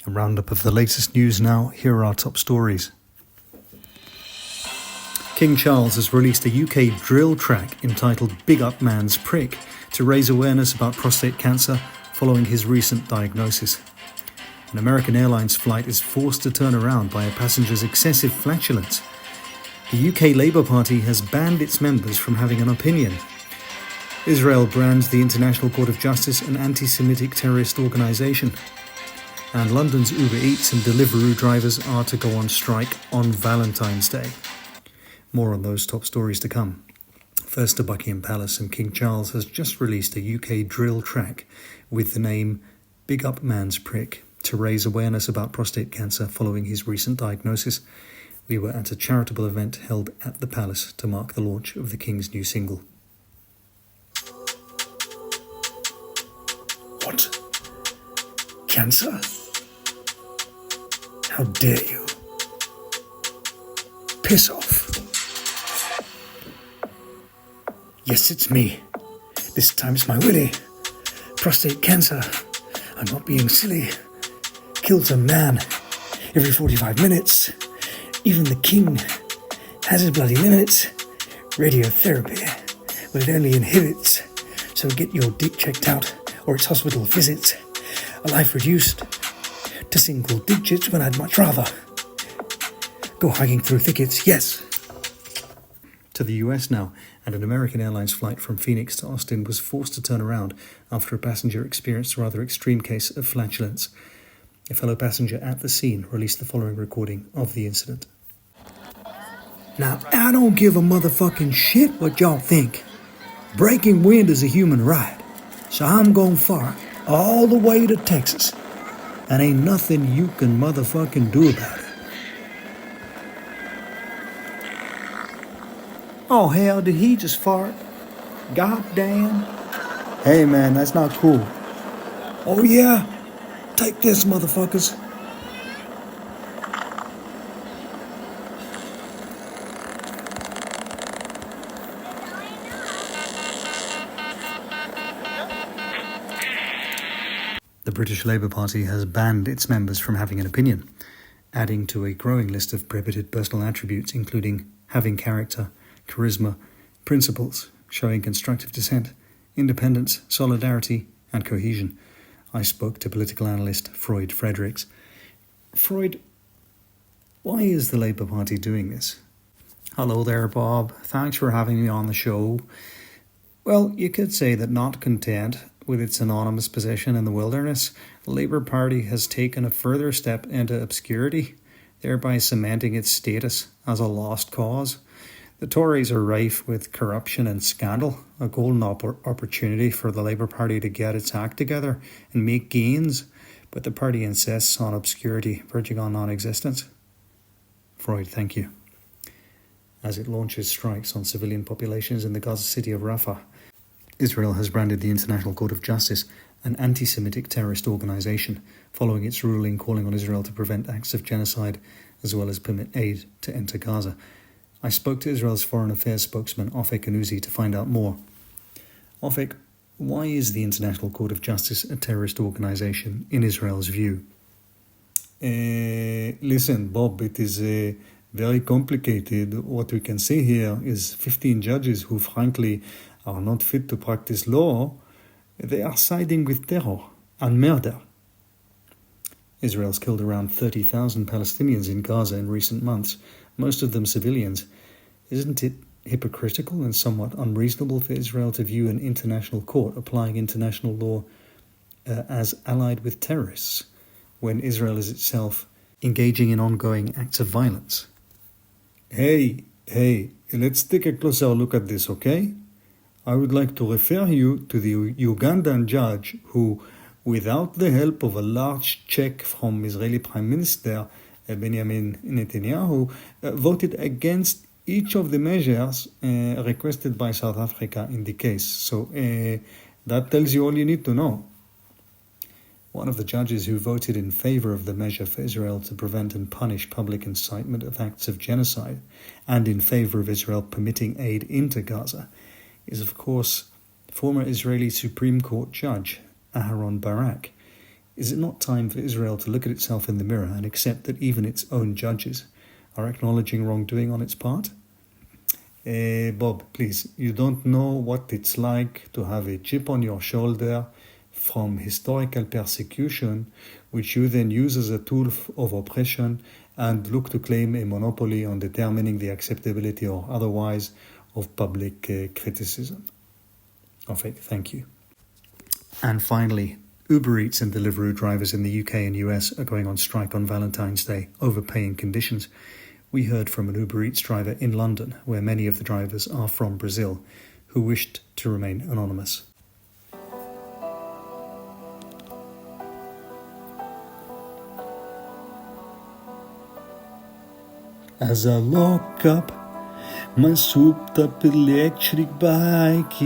A roundup of the latest news now. Here are our top stories. King Charles has released a UK drill track entitled Big Up Man's Prick to raise awareness about prostate cancer following his recent diagnosis. An American Airlines flight is forced to turn around by a passenger's excessive flatulence. The UK Labour Party has banned its members from having an opinion. Israel brands the International Court of Justice an anti-Semitic terrorist organisation. And London's Uber Eats and Deliveroo drivers are to go on strike on Valentine's Day. More on those top stories to come. First to Buckingham Palace, and King Charles has just released a UK drill track with the name Big Up Man's Prick to raise awareness about prostate cancer following his recent diagnosis. We were at a charitable event held at the palace to mark the launch of the King's new single. What? Cancer? How dare you? Piss off. Yes, it's me. This time it's my willy. Prostate cancer. I'm not being silly. Kills a man every 45 minutes. Even the king has his bloody limits. Radiotherapy, but it only inhibits. So get your dick checked out or its hospital visits. A life reduced to single digits when I'd much rather go hiking through thickets, yes. To the US now, and an American Airlines flight from Phoenix to Austin was forced to turn around after a passenger experienced a rather extreme case of flatulence. A fellow passenger at the scene released the following recording of the incident. Now, I don't give a motherfucking shit what y'all think. Breaking wind is a human right, so I'm going far, all the way to Texas. And ain't nothing you can motherfucking do about it. Oh hell, did he just fart? God damn. Hey man, that's not cool. Oh yeah? Take this, motherfuckers. The British Labour Party has banned its members from having an opinion, adding to a growing list of prohibited personal attributes including having character, charisma, principles, showing constructive dissent, independence, solidarity and cohesion. I spoke to political analyst Freud Fredericks. Freud, why is the Labour Party doing this? Hello there, Bob. Thanks for having me on the show. Well, you could say that not content with its anonymous position in the wilderness, the Labour Party has taken a further step into obscurity, thereby cementing its status as a lost cause. The Tories are rife with corruption and scandal, a golden opportunity for the Labour Party to get its act together and make gains, but the party insists on obscurity, verging on non-existence. Freud, thank you. As it launches strikes on civilian populations in the Gaza city of Rafah, Israel has branded the International Court of Justice an anti-Semitic terrorist organisation, following its ruling calling on Israel to prevent acts of genocide as well as permit aid to enter Gaza. I spoke to Israel's Foreign Affairs spokesman Ofek Anuzi to find out more. Ofek, why is the International Court of Justice a terrorist organisation in Israel's view? Listen, Bob, it is very complicated. What we can say here is 15 judges who frankly are not fit to practice law. They are siding with terror and murder. Israel's killed around 30,000 Palestinians in Gaza in recent months, most of them civilians. Isn't it hypocritical and somewhat unreasonable for Israel to view an international court applying international law as allied with terrorists, when Israel is itself engaging in ongoing acts of violence? Hey, let's take a closer look at this, okay? I would like to refer you to the Ugandan judge who, without the help of a large check from Israeli Prime Minister Benjamin Netanyahu, voted against each of the measures requested by South Africa in the case. So that tells you all you need to know. One of the judges who voted in favour of the measure for Israel to prevent and punish public incitement of acts of genocide, and in favour of Israel permitting aid into Gaza, is of course former Israeli Supreme Court Judge Aharon Barak. Is it not time for Israel to look at itself in the mirror and accept that even its own judges are acknowledging wrongdoing on its part? Bob, please, you don't know what it's like to have a chip on your shoulder from historical persecution, which you then use as a tool of oppression and look to claim a monopoly on determining the acceptability or otherwise of public criticism. Okay, thank you. And finally, Uber Eats and Deliveroo drivers in the UK and US are going on strike on Valentine's Day over paying conditions. We heard from an Uber Eats driver in London, where many of the drivers are from Brazil, who wished to remain anonymous. As I lock up my souped up electric bike,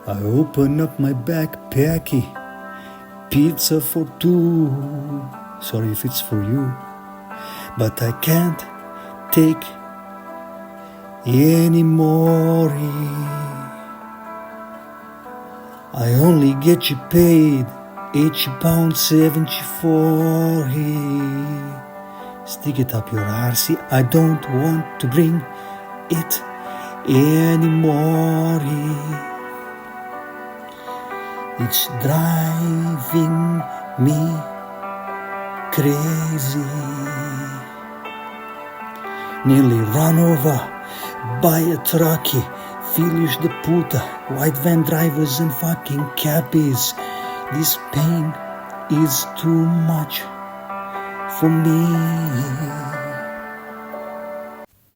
I open up my backpacky, pizza for two, sorry if it's for you, but I can't take any more. I only get you paid £80.74. Stick it up your arse, I don't want to bring it anymore. It's driving me crazy. Nearly run over by a truckie, filhos de puta, white van drivers and fucking cabbies. This pain is too much for me.